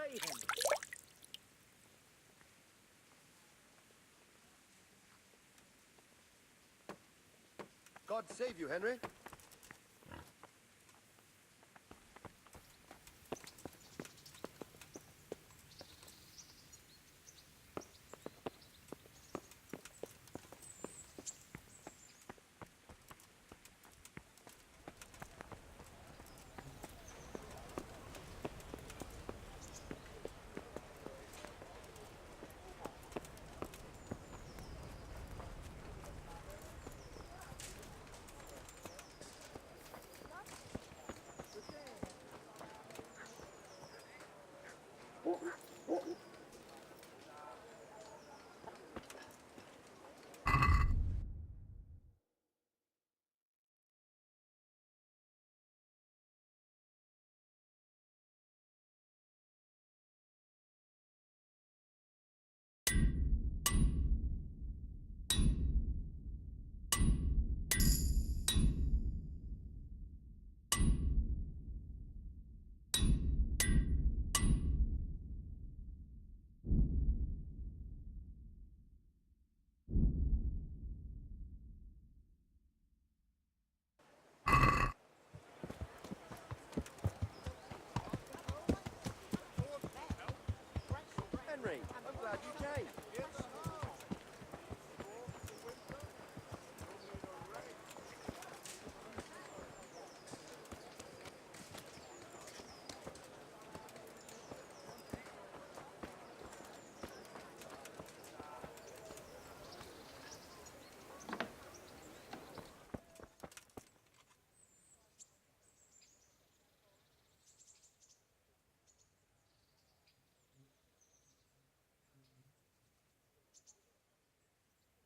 say, Henry? God save you, Henry. Henry, I'm glad you came.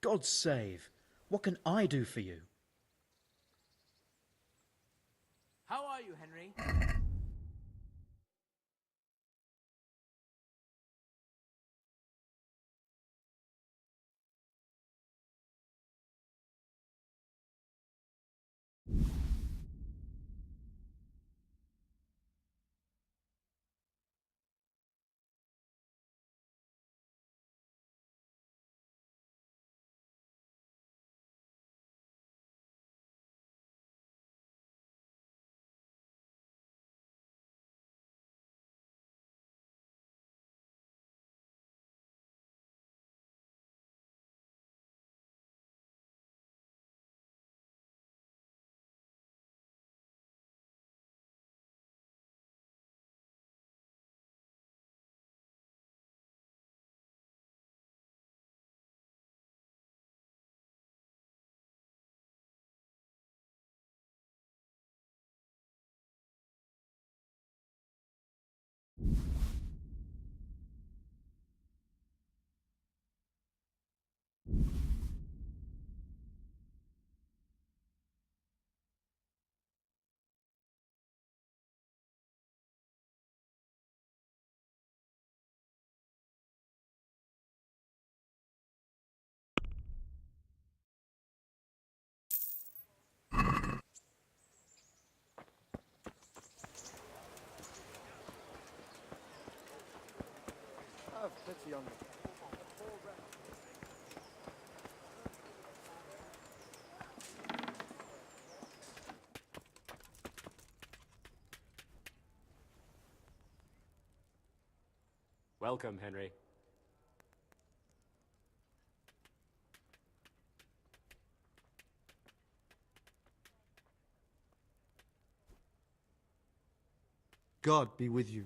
God save. What can I do for you? How are you, Henry? Have pity on me. Welcome, Henry. God be with you.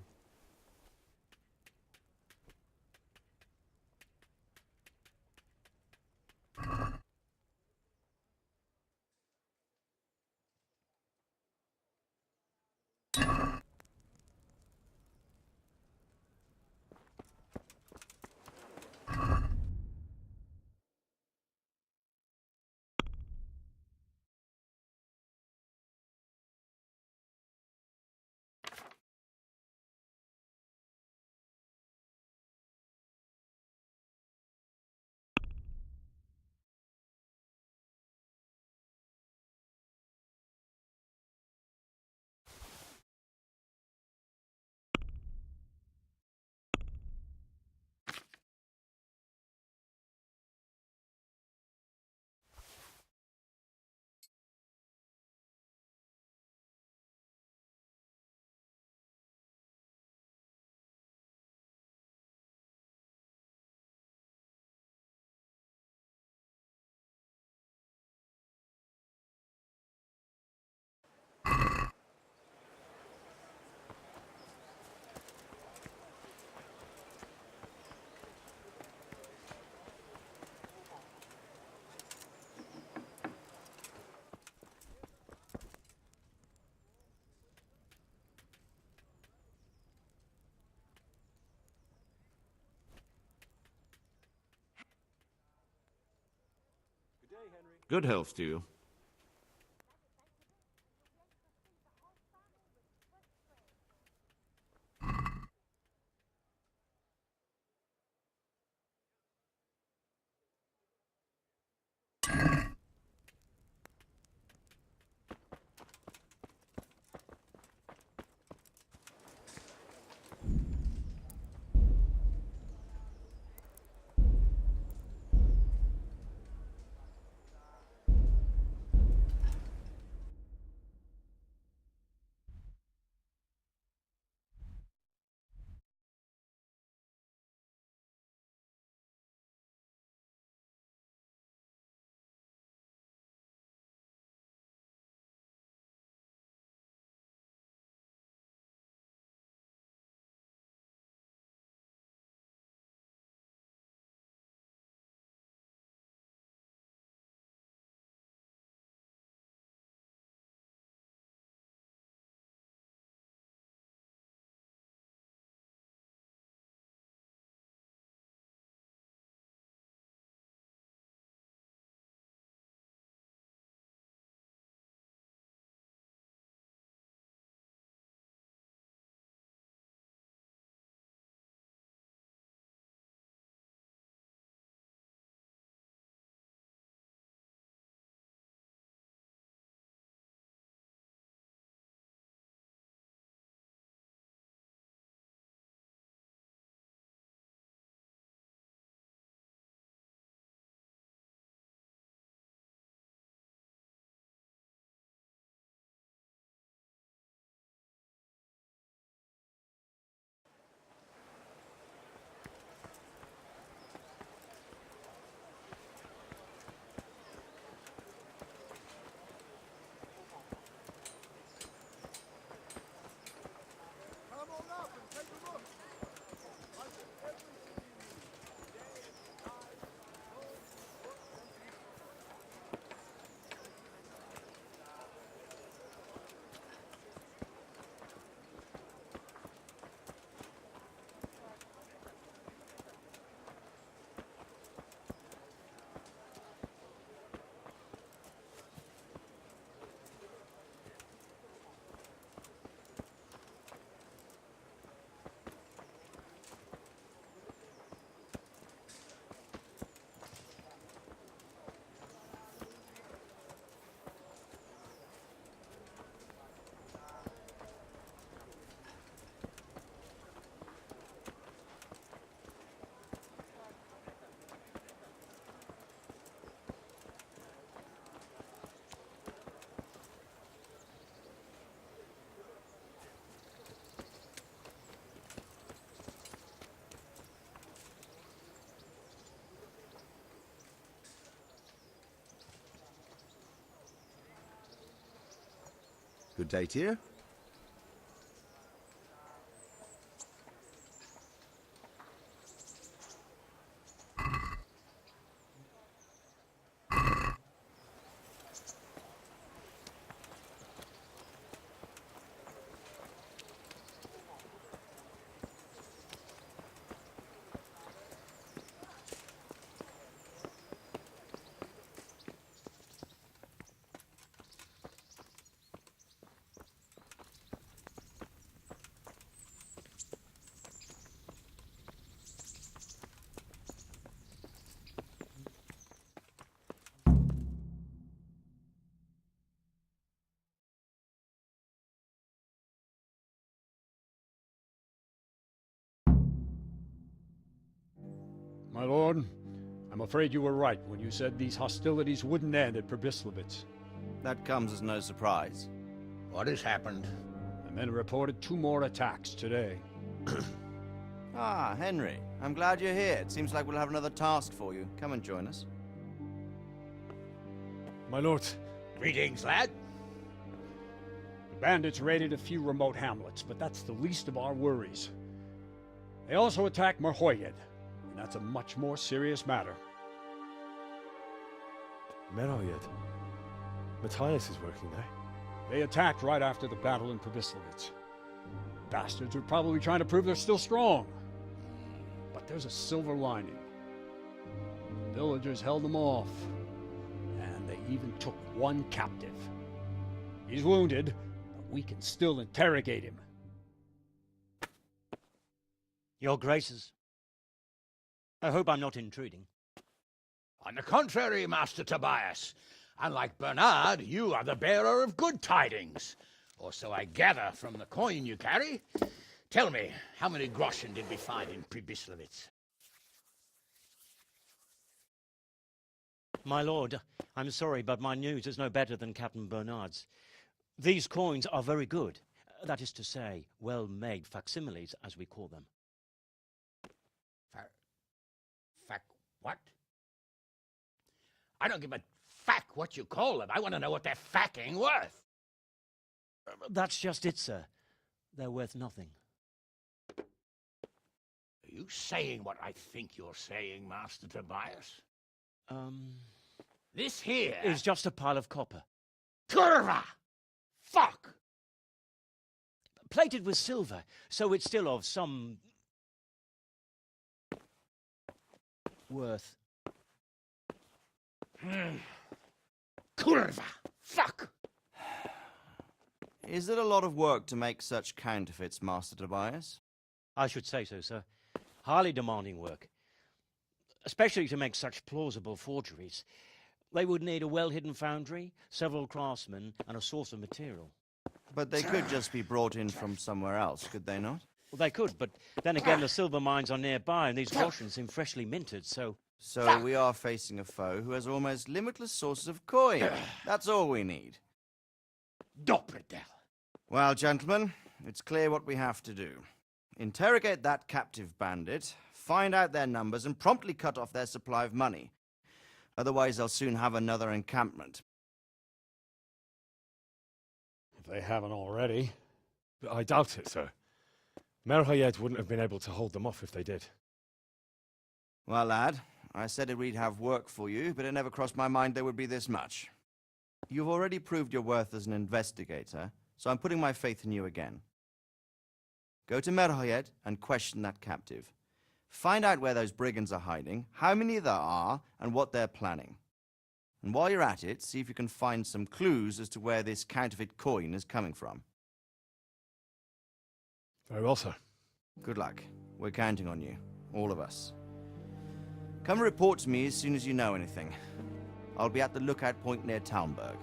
Good health to you. Come on up and take a look. Good day to you. My lord, I'm afraid you were right when you said these hostilities wouldn't end at Przemyslowice. That comes as no surprise. What has happened? The men reported 2 more attacks today. Ah, Henry. I'm glad you're here. It seems like we'll have another task for you. Come and join us. My lord, Greetings, lad. the bandits raided a few remote hamlets, but that's the least of our worries. They also attacked Merhoyed, and that's a much more serious matter. Merhoyed. Matthias is working there. They attacked right after the battle in Przemyslowice. Bastards are probably trying to prove they're still strong. But there's a silver lining. The villagers held them off, and they even took one captive. He's wounded, but we can still interrogate him. Your Graces, I hope I'm not intruding. On the contrary, Master Tobias. Unlike Bernard, you are the bearer of good tidings. Or so I gather from the coin you carry. Tell me, how many groschen did we find in Pribyslavitz? My lord, I'm sorry, but my news is no better than Captain Bernard's. These coins are very good. That is to say, well-made facsimiles, as we call them. What? I don't give a what you call them. I want to know what they're facking worth. That's just it, sir. They're worth nothing. Are you saying what I think you're saying, Master Tobias? This here is just a pile of copper. Kurva! Fuck! Plated with silver, so it's still of some worth. Kurva! Fuck! Is it a lot of work to make such counterfeits, Master Tobias? I should say so, sir. Highly demanding work. Especially to make such plausible forgeries. They would need a well-hidden foundry, several craftsmen, and a source of material. But they could just be brought in from somewhere else, could they not? Well, they could, but then again, the silver mines are nearby, and these groschen seem freshly minted, so... So we are facing a foe who has almost limitless sources of coin. That's all we need. Dopperdel. Well, gentlemen, it's clear what we have to do. Interrogate that captive bandit, find out their numbers, and promptly cut off their supply of money. Otherwise, they'll soon have another encampment. If they haven't already. I doubt it, sir. Merhayed wouldn't have been able to hold them off if they did. Well, lad, I said we'd have work for you, but it never crossed my mind there would be this much. You've already proved your worth as an investigator, so I'm putting my faith in you again. Go to Merhayed and question that captive. Find out where those brigands are hiding, how many there are, and what they're planning. And while you're at it, see if you can find some clues as to where this counterfeit coin is coming from. Very well, sir. Good luck. We're counting on you. All of us. Come report to me as soon as you know anything. I'll be at the lookout point near Talmberg.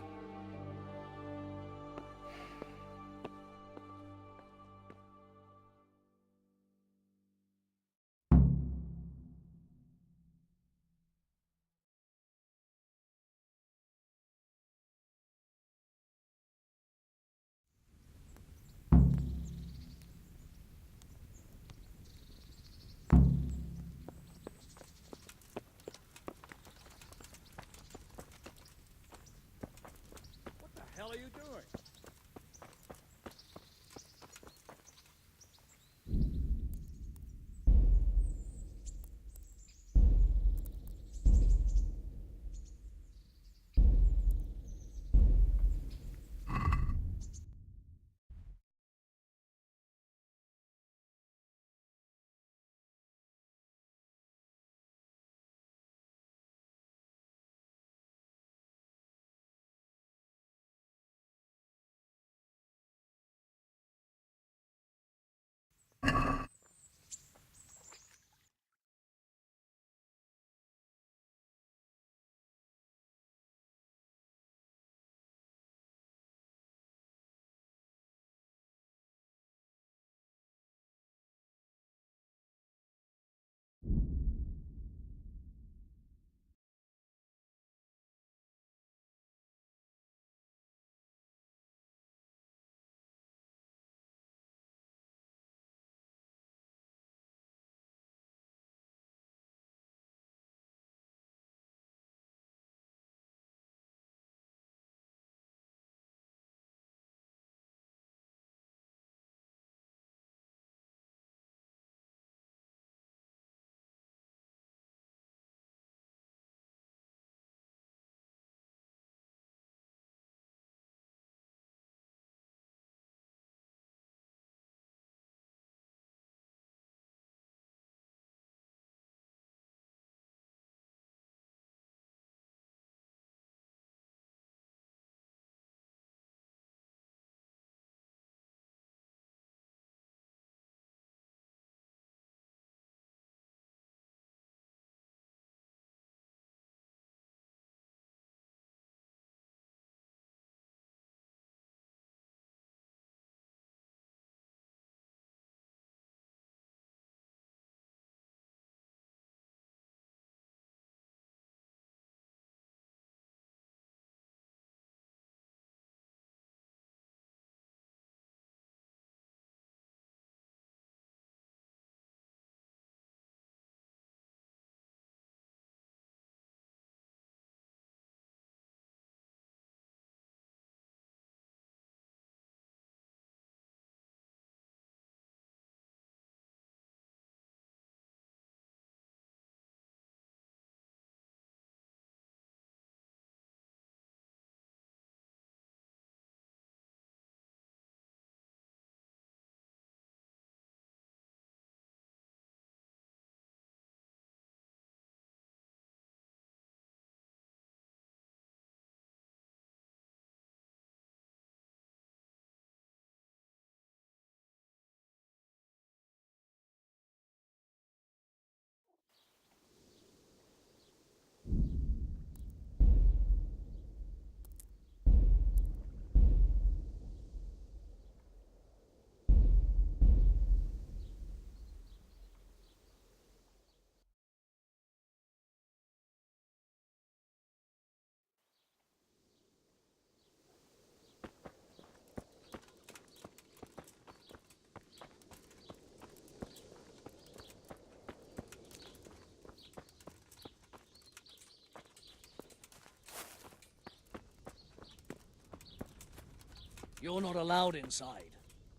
You're not allowed inside.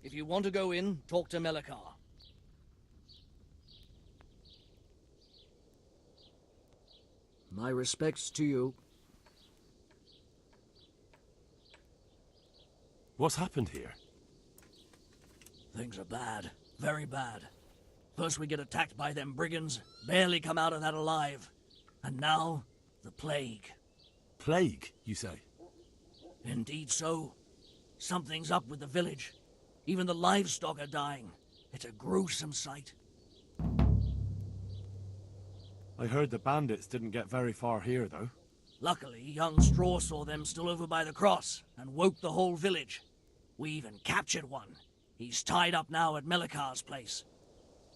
If you want to go in, talk to Melikar. My respects to you. What's happened here? Things are bad. Very bad. First we get attacked by them brigands, barely come out of that alive. And now, the plague. Plague, you say? Indeed so. Something's up with the village. Even the livestock are dying. It's a gruesome sight. I heard the bandits didn't get very far here, though. Luckily, young Straw saw them still over by the cross and woke the whole village. We even captured one. He's tied up now at Melikar's place.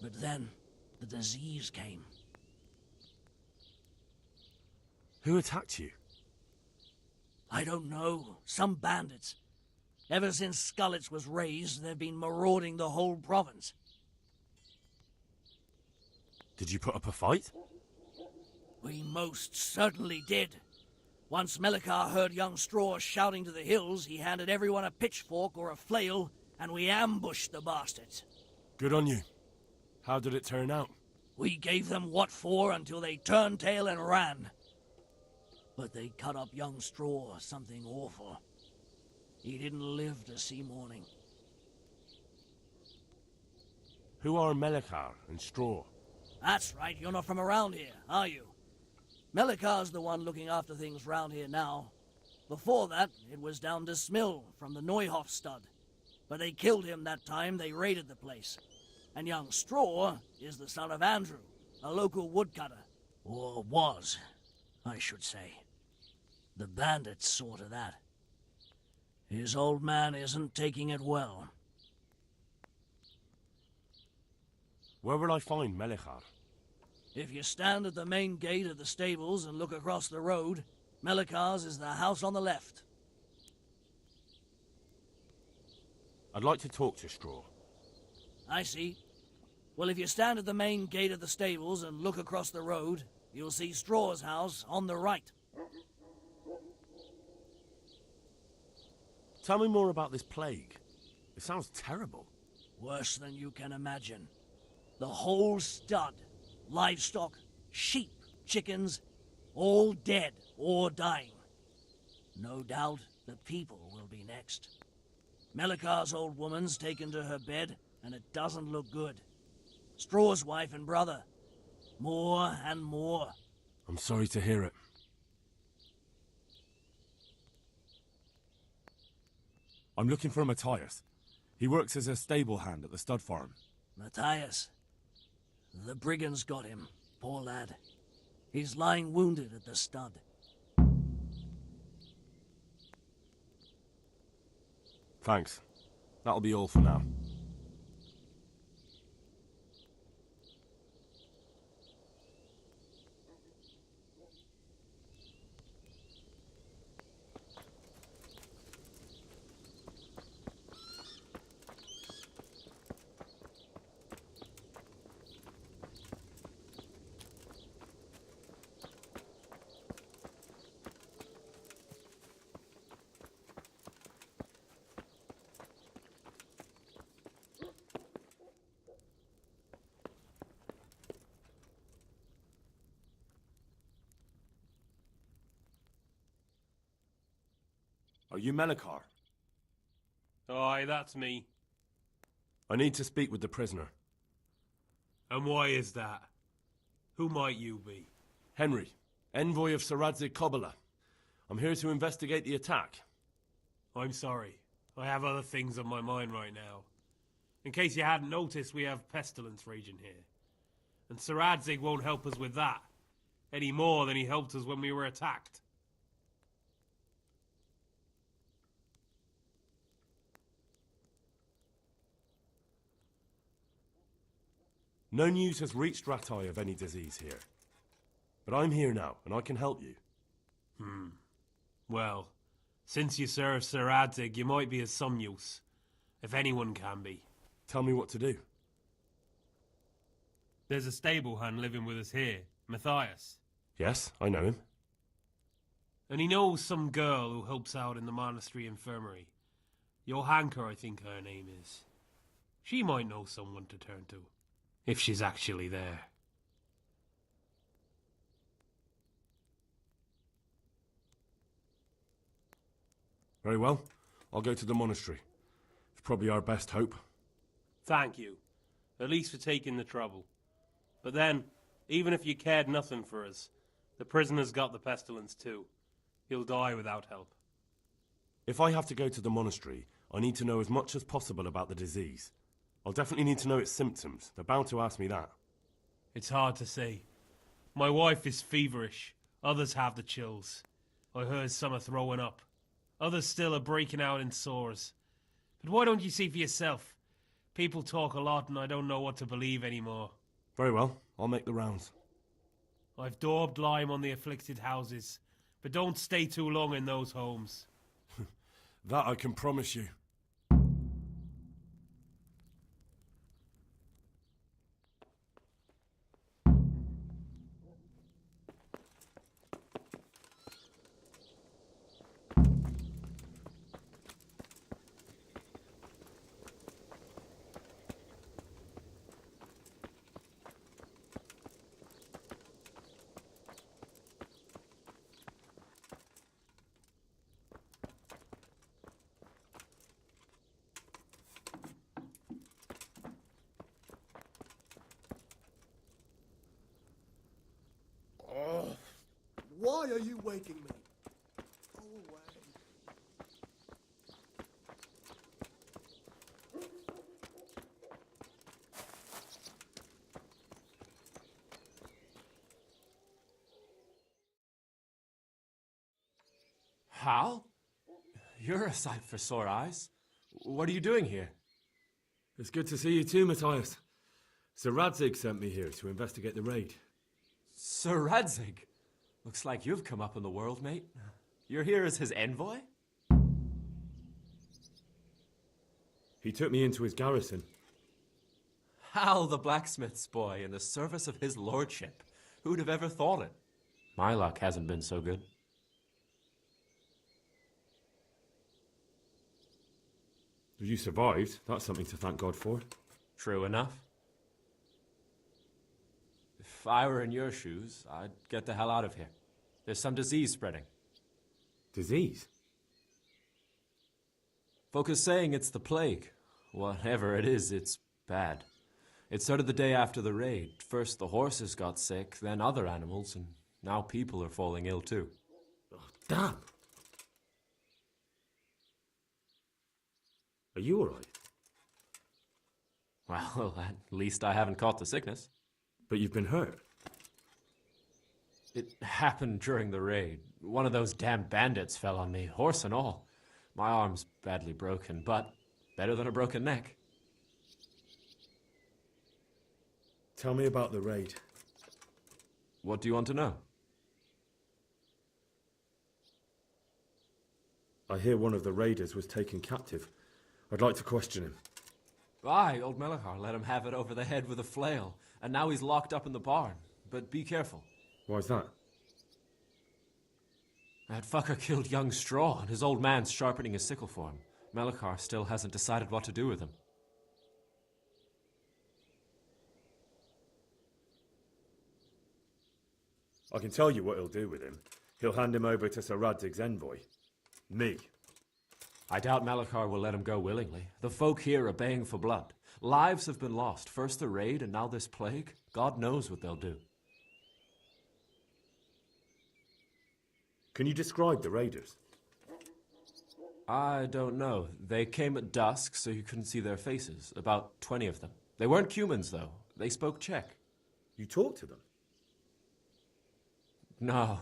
But then, the disease came. Who attacked you? I don't know. Some bandits. Ever since Skullets was raised, they've been marauding the whole province. Did you put up a fight? We most certainly did. Once Melikar heard young Straw shouting to the hills, he handed everyone a pitchfork or a flail, and we ambushed the bastards. Good on you. How did it turn out? We gave them what for until they turned tail and ran. But they cut up young Straw something awful. He didn't live to see morning. Who are Melikar and Straw? That's right, you're not from around here, are you? Melikar's the one looking after things round here now. Before that, it was down to Smill from the Neuhoff stud. But they killed him that time they raided the place. And young Straw is the son of Andrew, a local woodcutter. Or was, I should say. The bandits saw to that. His old man isn't taking it well. Where will I find Melikar? If you stand at the main gate of the stables and look across the road, Melikar's is the house on the left. I'd like to talk to Straw. I see. Well, if you stand at the main gate of the stables and look across the road, you'll see Straw's house on the right. Tell me more about this plague. It sounds terrible. Worse than you can imagine. The whole stud, livestock, sheep, chickens, all dead or dying. No doubt the people will be next. Melikar's old woman's taken to her bed, and it doesn't look good. Straw's wife and brother. More and more. I'm sorry to hear it. I'm looking for Matthias. He works as a stable hand at the stud farm. Matthias. The brigands got him, poor lad. He's lying wounded at the stud. Thanks. That'll be all for now. Are you Melikar? Aye, that's me. I need to speak with the prisoner. And why is that? Who might you be? Henry, envoy of Saradze Kobala. I'm here to investigate the attack. I'm sorry. I have other things on my mind right now. In case you hadn't noticed, we have pestilence raging here. And Saradzig won't help us with that, any more than he helped us when we were attacked. No news has reached Ratai of any disease here. But I'm here now, and I can help you. Well, since you serve Saradzig, you might be of some use. If anyone can be. Tell me what to do. There's a stable hand living with us here, Matthias. Yes, I know him. And he knows some girl who helps out in the monastery infirmary. Johanka, I think her name is. She might know someone to turn to, if she's actually there. Very well. I'll go to the monastery. It's probably our best hope. Thank you. At least for taking the trouble. But then, even if you cared nothing for us, the prisoner's got the pestilence too. He'll die without help. If I have to go to the monastery, I need to know as much as possible about the disease. I'll definitely need to know its symptoms. They're bound to ask me that. It's hard to say. My wife is feverish. Others have the chills. I heard some are throwing up. Others still are breaking out in sores. But why don't you see for yourself? People talk a lot and I don't know what to believe anymore. Very well. I'll make the rounds. I've daubed lime on the afflicted houses, but don't stay too long in those homes. That I can promise you. Why are you waking me? Go away. Hal? You're a sight for sore eyes. What are you doing here? It's good to see you too, Matthias. Sir Radzig sent me here to investigate the raid. Sir Radzig? Looks like you've come up in the world, mate. You're here as his envoy? He took me into his garrison. Hal, the blacksmith's boy, in the service of his lordship. Who'd have ever thought it? My luck hasn't been so good. You survived. That's something to thank God for. True enough. If I were in your shoes, I'd get the hell out of here. There's some disease spreading. Disease? Folk are saying it's the plague. Whatever it is, it's bad. It started the day after the raid. First the horses got sick, then other animals, and now people are falling ill too. Oh, damn! Are you alright? Well, at least I haven't caught the sickness. But you've been hurt? It happened during the raid. One of those damn bandits fell on me, horse and all. My arm's badly broken, but better than a broken neck. Tell me about the raid. What do you want to know? I hear one of the raiders was taken captive. I'd like to question him. Aye, old Melachar let him have it over the head with a flail, and now he's locked up in the barn. But be careful. Why's that? That fucker killed young Straw, and his old man's sharpening his sickle for him. Melachar still hasn't decided what to do with him. I can tell you what he'll do with him. He'll hand him over to Sir Radzig's envoy. Me. I doubt Melachar will let him go willingly. The folk here are baying for blood. Lives have been lost. First the raid, and now this plague. God knows what they'll do. Can you describe the raiders? I don't know. They came at dusk, so you couldn't see their faces. About 20 of them. They weren't humans, though. They spoke Czech. You talked to them? No.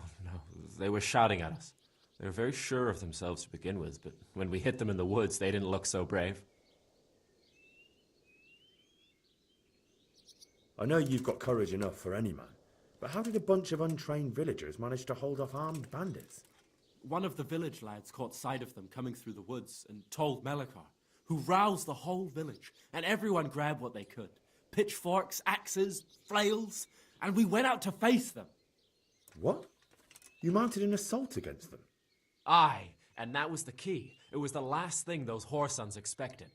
They were shouting at us. They were very sure of themselves to begin with, but when we hit them in the woods, they didn't look so brave. I know you've got courage enough for any man, but how did a bunch of untrained villagers manage to hold off armed bandits? One of the village lads caught sight of them coming through the woods and told Melachar, who roused the whole village, and everyone grabbed what they could. Pitchforks, axes, flails, and we went out to face them. What? You mounted an assault against them? Aye, And that was the key. It was the last thing those whoresons expected.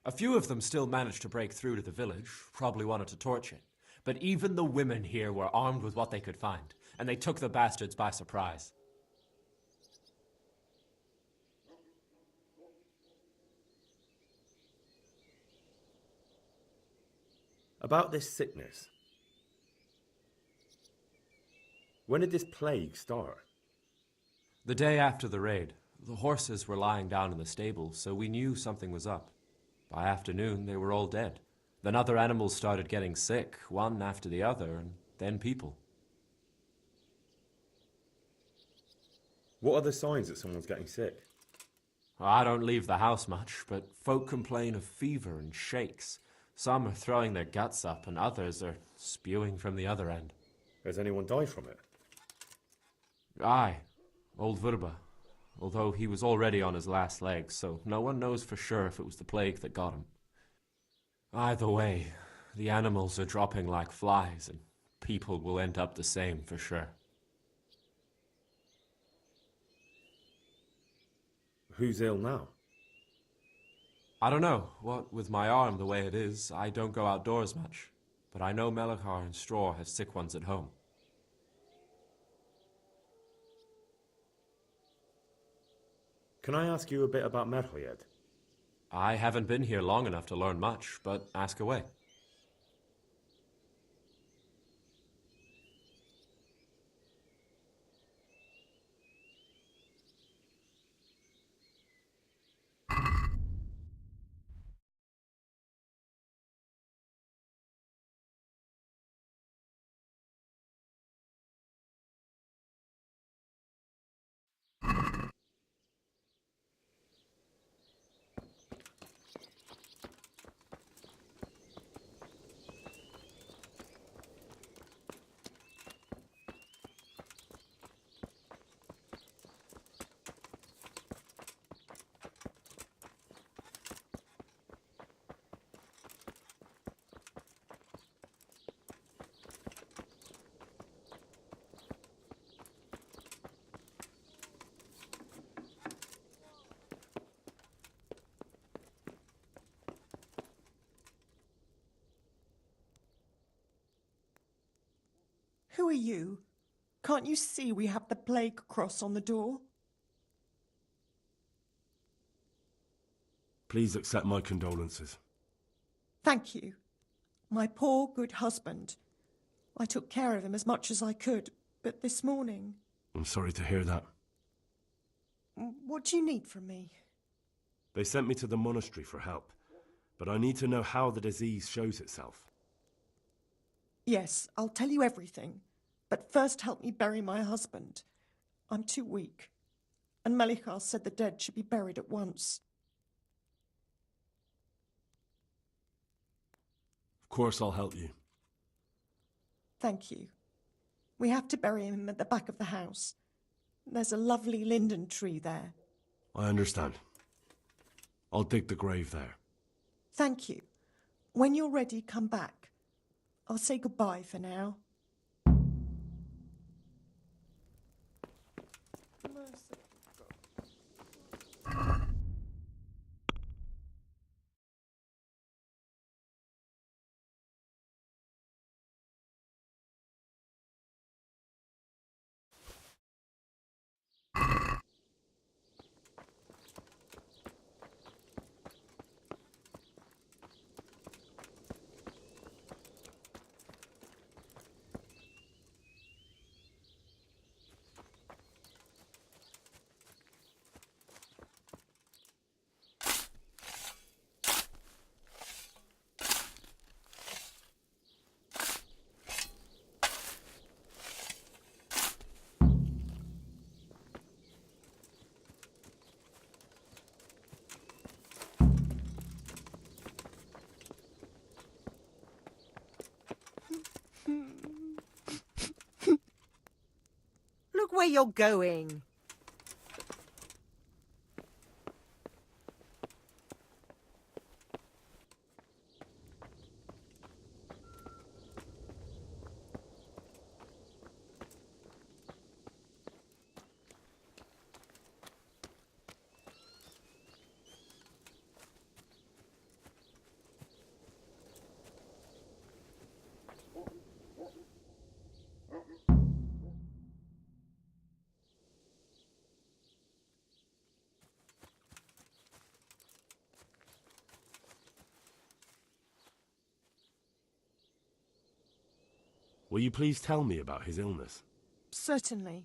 A few of them still managed to break through to the village, probably wanted to torch it. But even the women here were armed with what they could find, and they took the bastards by surprise. About this sickness. When did this plague start? The day after the raid, the horses were lying down in the stable, so we knew something was up. By afternoon, they were all dead. Then other animals started getting sick, one after the other, and then people. What are the signs that someone's getting sick? I don't leave the house much, but folk complain of fever and shakes. Some are throwing their guts up, and others are spewing from the other end. Has anyone died from it? Aye, old Verba. Although he was already on his last legs, so no one knows for sure if it was the plague that got him. Either way, the animals are dropping like flies, and people will end up the same for sure. Who's ill now? I don't know. What with my arm the way it is, I don't go outdoors much. But I know Melechar and Straw have sick ones at home. Can I ask you a bit about Merhoyed? I haven't been here long enough to learn much, but ask away. Who are you? Can't you see we have the plague cross on the door? Please accept my condolences. Thank you. My poor, good husband. I took care of him as much as I could, but this morning... I'm sorry to hear that. What do you need from me? They sent me to the monastery for help, but I need to know how the disease shows itself. Yes, I'll tell you everything, but first help me bury my husband. I'm too weak, and Melechar said the dead should be buried at once. Of course I'll help you. Thank you. We have to bury him at the back of the house. There's a lovely linden tree there. I understand. I'll dig the grave there. Thank you. When you're ready, come back. I'll say goodbye for now. Look where you're going. Will you please tell me about his illness? Certainly.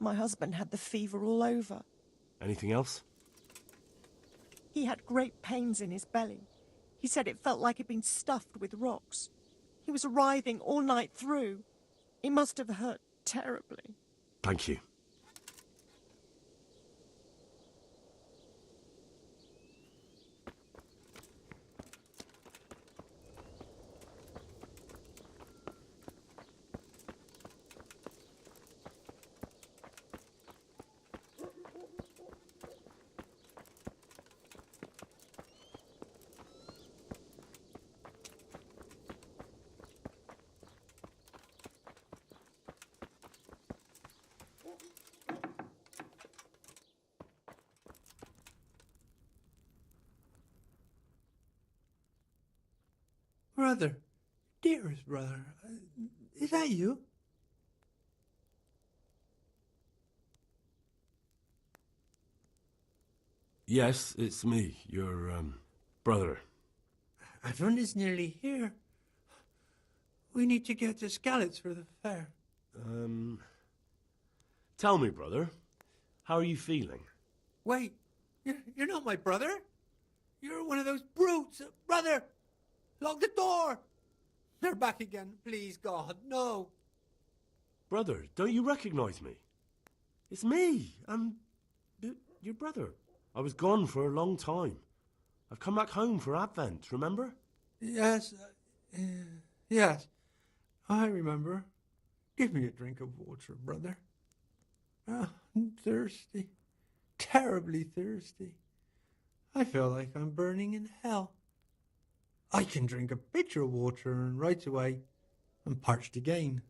My husband had the fever all over. Anything else? He had great pains in his belly. He said it felt like it'd been stuffed with rocks. He was writhing all night through. It must have hurt terribly. Thank you. Brother, dearest brother, is that you? Yes, it's me, your, brother. Everyone is nearly here. We need to get to Skalitz for the fair. Tell me, brother, how are you feeling? Wait, you're not my brother? You're one of those brutes! Brother! Lock the door! They're back again. Please, God, no. Brother, don't you recognize me? It's me. I'm your brother. I was gone for a long time. I've come back home for Advent, remember? Yes, yes, I remember. Give me a drink of water, brother. Ah, I'm thirsty. Terribly thirsty. I feel like I'm burning in hell. I can drink a pitcher of water and right away I'm parched again.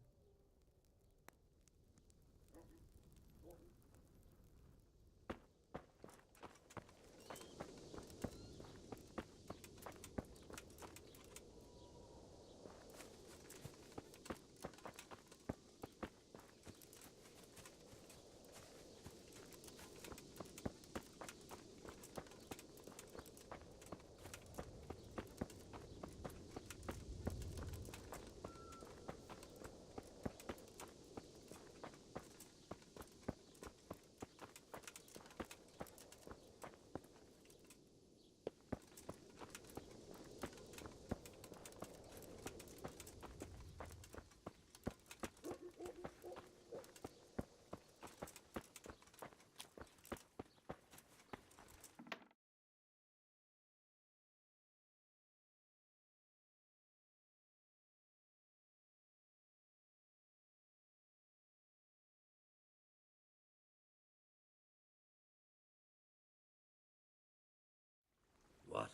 What?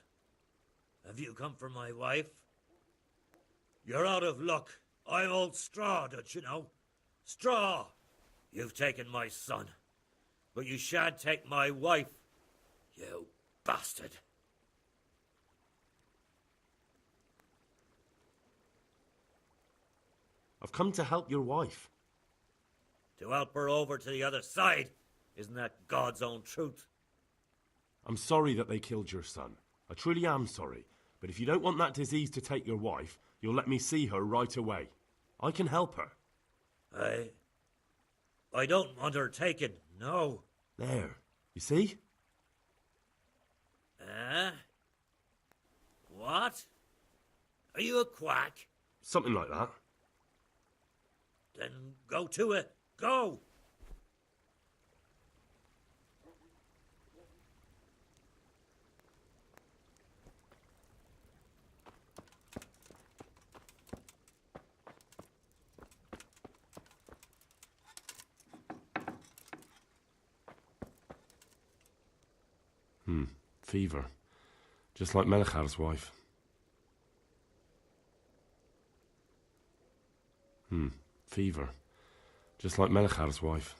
Have you come for my wife? You're out of luck. I'm old Straw, don't you know? Straw! You've taken my son, but you shan't take my wife, you bastard. I've come to help your wife. To help her over to the other side? Isn't that God's own truth? I'm sorry that they killed your son. I truly am sorry. But if you don't want that disease to take your wife, you'll let me see her right away. I can help her. I don't want her taken, no. There. You see? What? Are you a quack? Something like that. Then go to it. Go! Fever. Just like Melichar's wife. Fever. Just like Melichar's wife.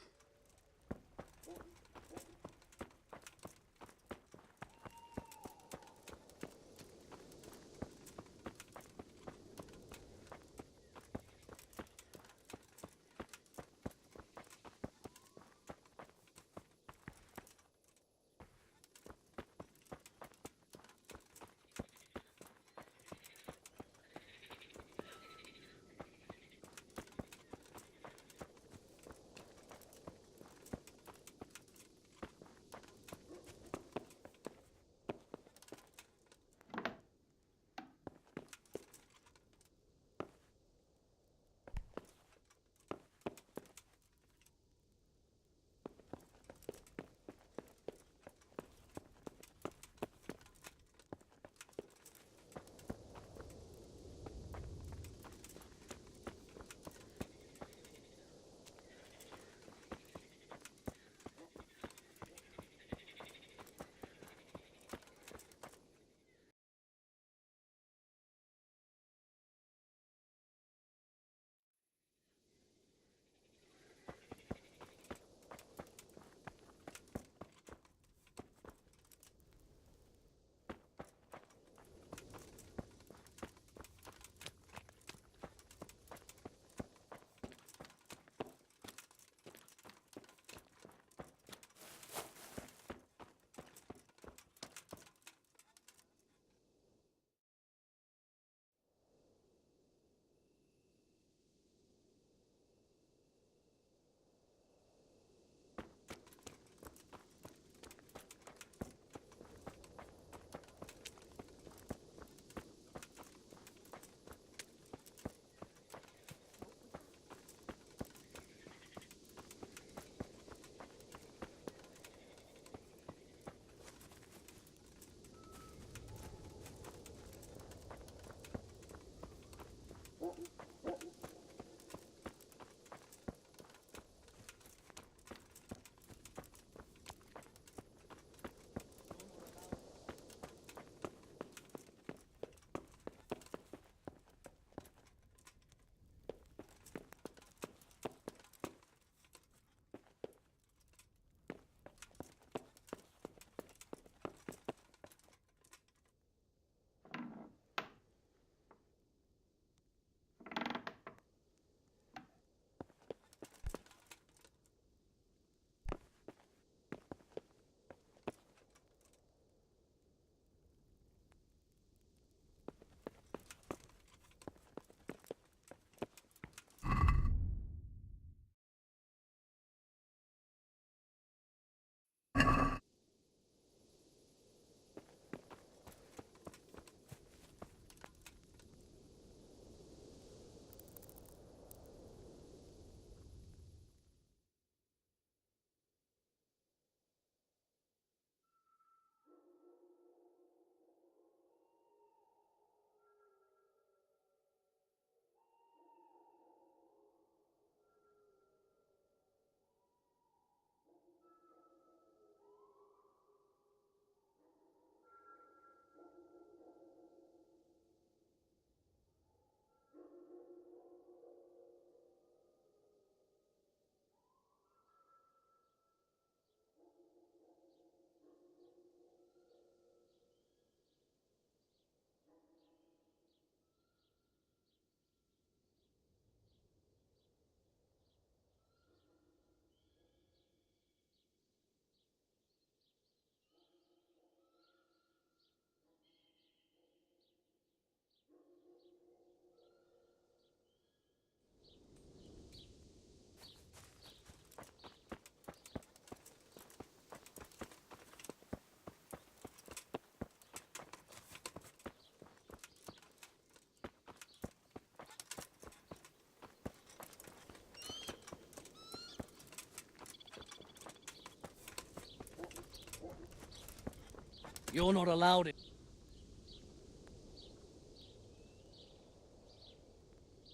You're not allowed in.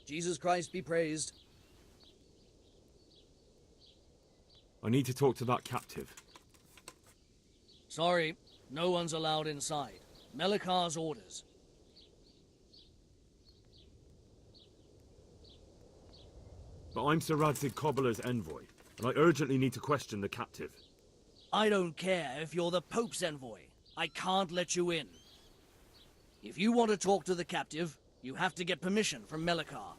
Jesus Christ be praised. I need to talk to that captive. Sorry, no one's allowed inside. Melikar's orders. But I'm Sir Radzig Cobbler's envoy, and I urgently need to question the captive. I don't care if you're the Pope's envoy. I can't let you in. If you want to talk to the captive, you have to get permission from Melikar.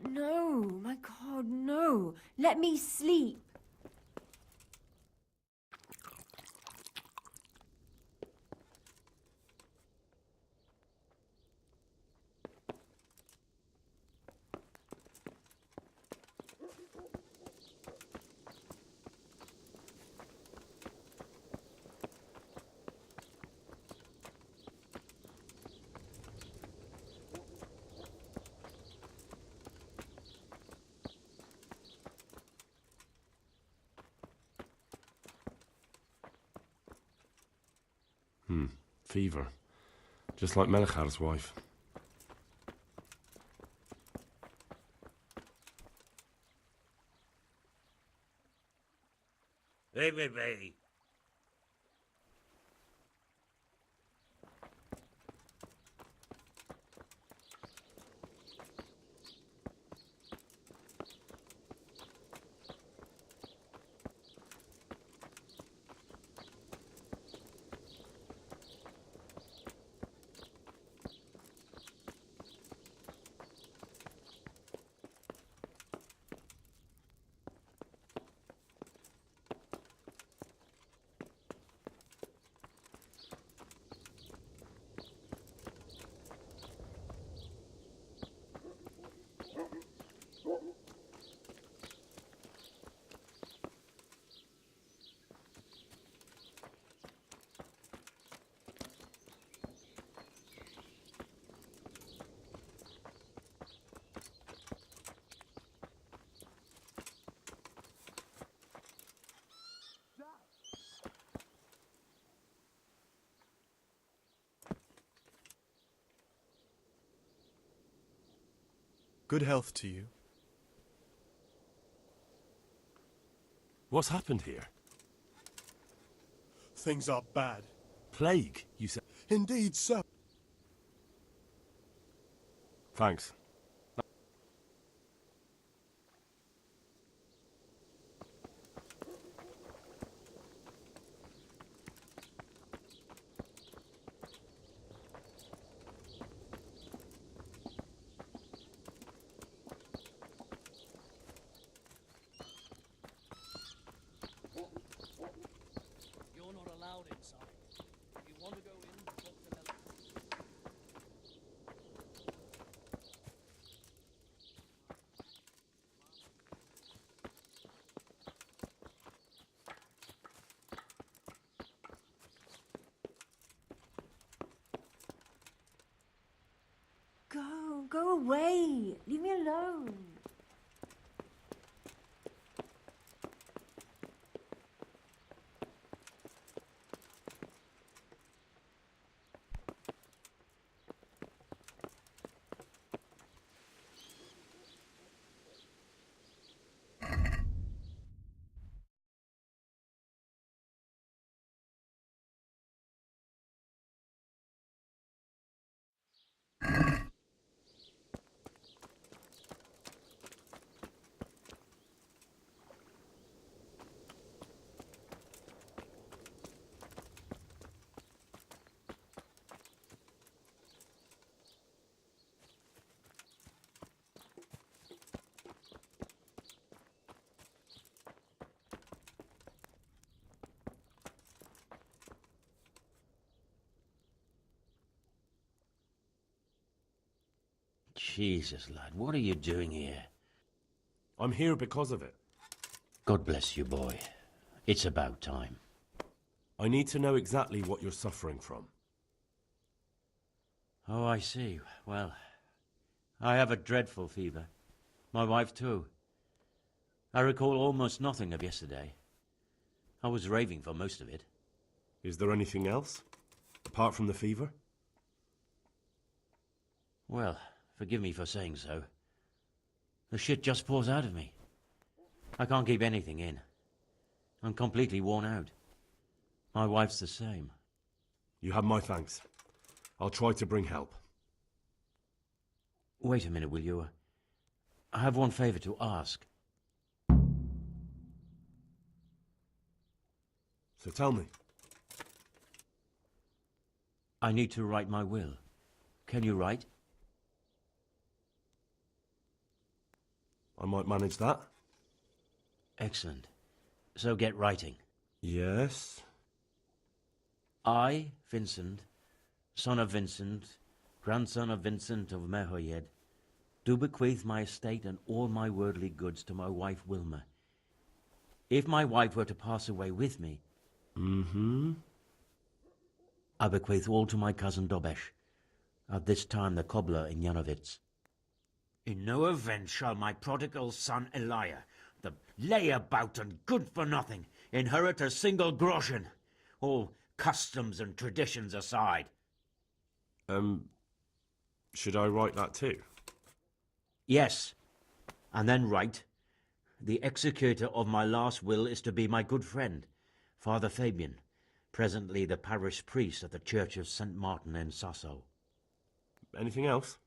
No, my God, no. Let me sleep. Fever. Just like Melikar's wife. Leave me be. Good health to you. What's happened here? Things are bad. Plague, you said? Indeed, sir. Thanks. You're not allowed inside. If you want to go in, talk to Melikar. Go away. Leave me alone. Jesus, lad, what are you doing here? I'm here because of it. God bless you, boy. It's about time. I need to know exactly what you're suffering from. Oh, I see. Well, I have a dreadful fever. My wife, too. I recall almost nothing of yesterday. I was raving for most of it. Is there anything else, apart from the fever? Well, forgive me for saying so. The shit just pours out of me. I can't keep anything in. I'm completely worn out. My wife's the same. You have my thanks. I'll try to bring help. Wait a minute, will you? I have one favor to ask. So tell me. I need to write my will. Can you write? I might manage that. Excellent. So get writing. Yes? I, Vincent, son of Vincent, grandson of Vincent of Merhoyed, do bequeath my estate and all my worldly goods to my wife Wilma. If my wife were to pass away with me, I bequeath all to my cousin Dobesh, at this time the cobbler in Yanovitz. In no event shall my prodigal son Elia, the layabout and good-for-nothing, inherit a single groschen, all customs and traditions aside. Should I write that too? Yes, and then write, the executor of my last will is to be my good friend, Father Fabian, presently the parish priest at the Church of St. Martin in Sasso. Anything else?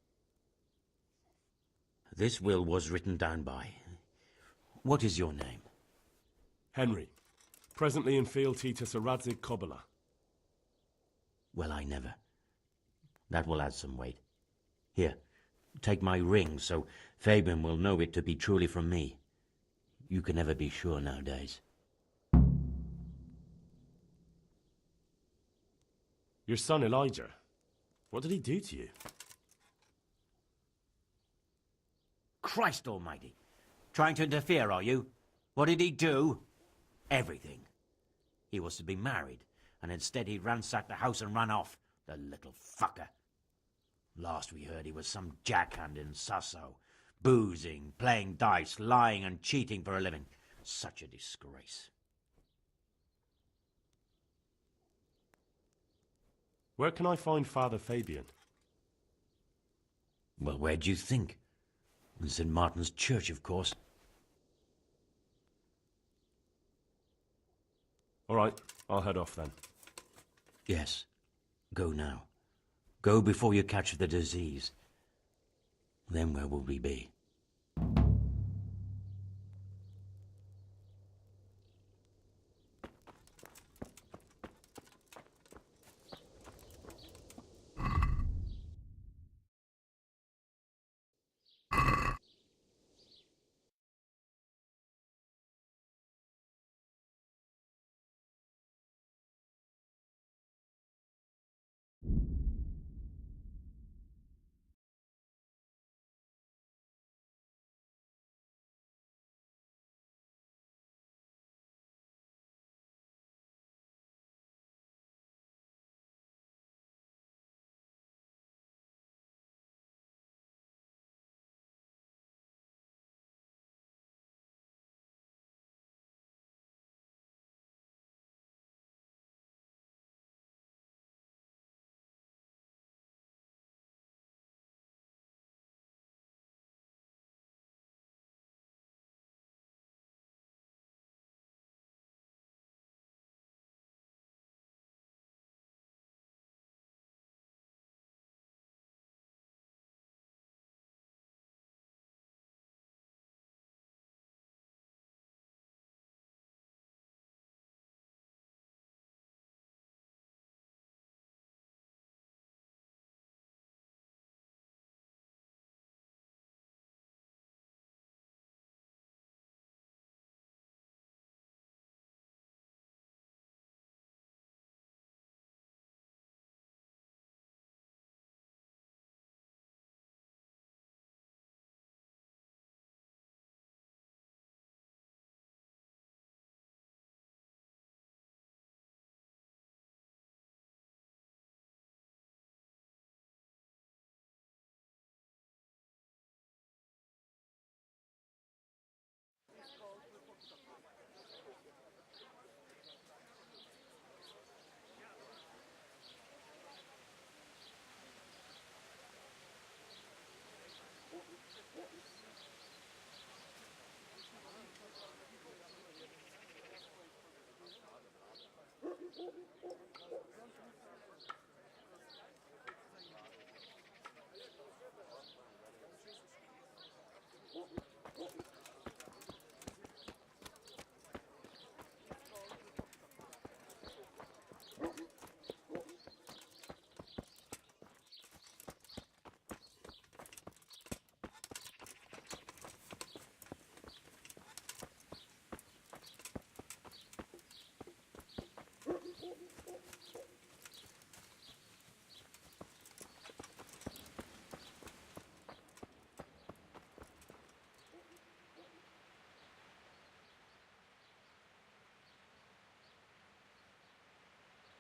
This will was written down by. What is your name? Henry, presently in fealty to Sir Radzig Kobyla. Well, I never. That will add some weight. Here, take my ring, so Fabian will know it to be truly from me. You can never be sure nowadays. Your son Elijah, what did he do to you? Christ almighty! Trying to interfere, are you? What did he do? Everything. He was to be married, and instead he ransacked the house and ran off. The little fucker. Last we heard he was some jackhand in Sasso, boozing, playing dice, lying and cheating for a living. Such a disgrace. Where can I find Father Fabian? Well, where do you think? In St. Martin's Church, of course. All right, I'll head off then. Yes. Go now. Go before you catch the disease. Then where will we be?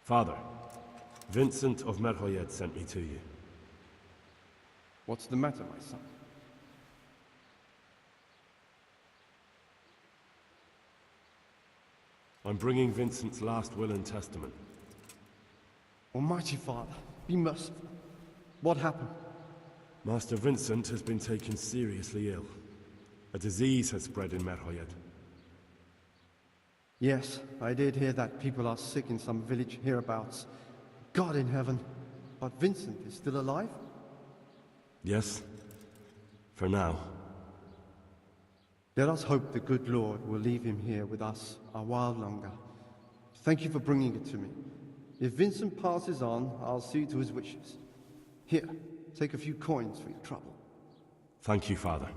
Father, Vincent of Merhoyed sent me to you. What's the matter, my son? I'm bringing Vincent's last will and testament. Almighty Father, be merciful. What happened? Master Vincent has been taken seriously ill. A disease has spread in Merhoyed. Yes, I did hear that people are sick in some village hereabouts. God in heaven. But Vincent is still alive? Yes, for now. Let us hope the good Lord will leave him here with us a while longer. Thank you for bringing it to me. If Vincent passes on, I'll see to his wishes. Here, take a few coins for your trouble. Thank you, Father.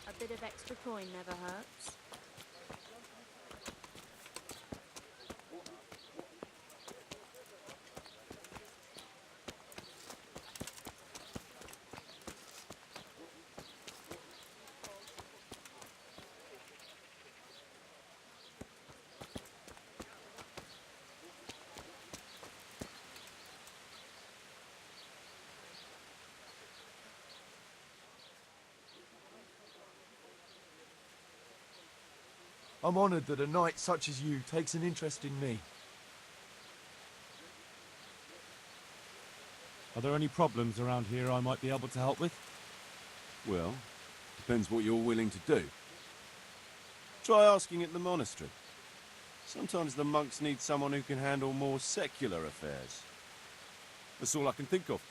A bit of extra coin never hurts. I'm honoured that a knight such as you takes an interest in me. Are there any problems around here I might be able to help with? Well, depends what you're willing to do. Try asking at the monastery. Sometimes the monks need someone who can handle more secular affairs. That's all I can think of.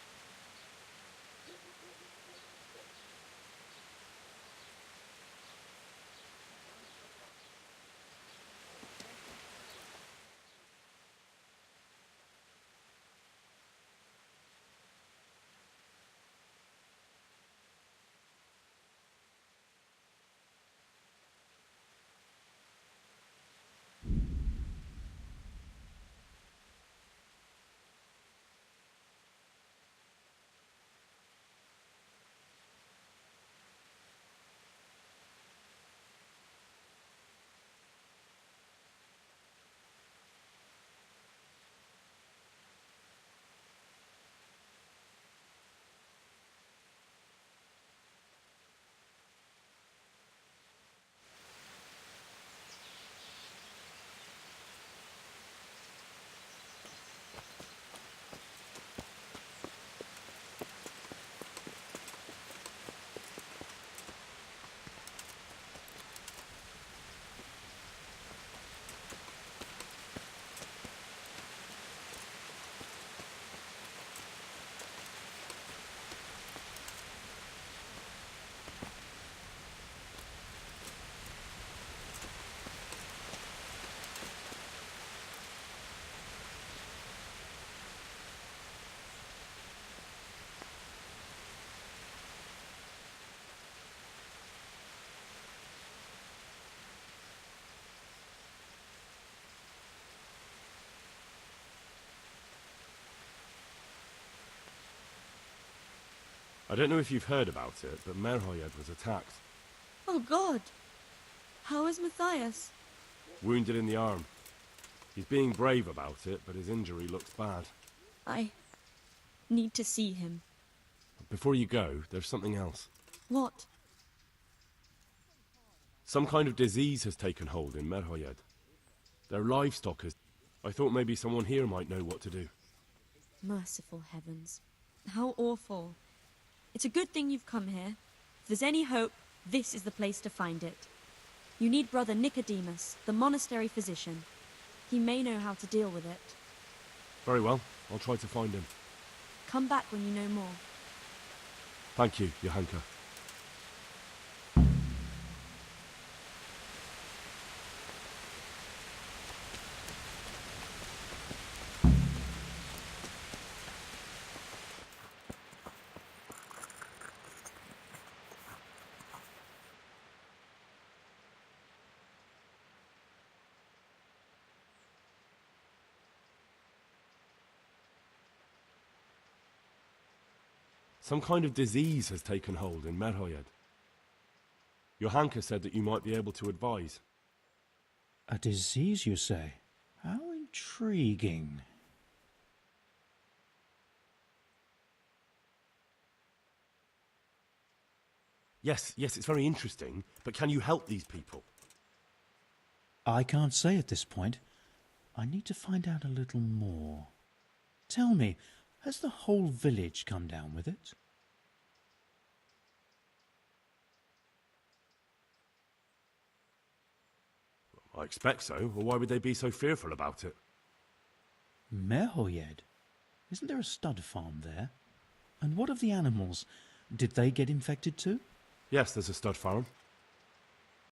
I don't know if you've heard about it, but Merhoyed was attacked. Oh, God. How is Matthias? Wounded in the arm. He's being brave about it, but his injury looks bad. I need to see him. Before you go, there's something else. What? Some kind of disease has taken hold in Merhoyed. Their livestock has... I thought maybe someone here might know what to do. Merciful heavens. How awful. It's a good thing you've come here. If there's any hope, this is the place to find it. You need Brother Nicodemus, the monastery physician. He may know how to deal with it. Very well. I'll try to find him. Come back when you know more. Thank you, Johanka. Some kind of disease has taken hold in Merhoyed. Johanka said that you might be able to advise. A disease, you say? How intriguing. Yes, it's very interesting, but can you help these people? I can't say at this point. I need to find out a little more. Tell me, has the whole village come down with it? I expect so, or why would they be so fearful about it? Merhoyed? Isn't there a stud farm there? And what of the animals? Did they get infected too? Yes, there's a stud farm.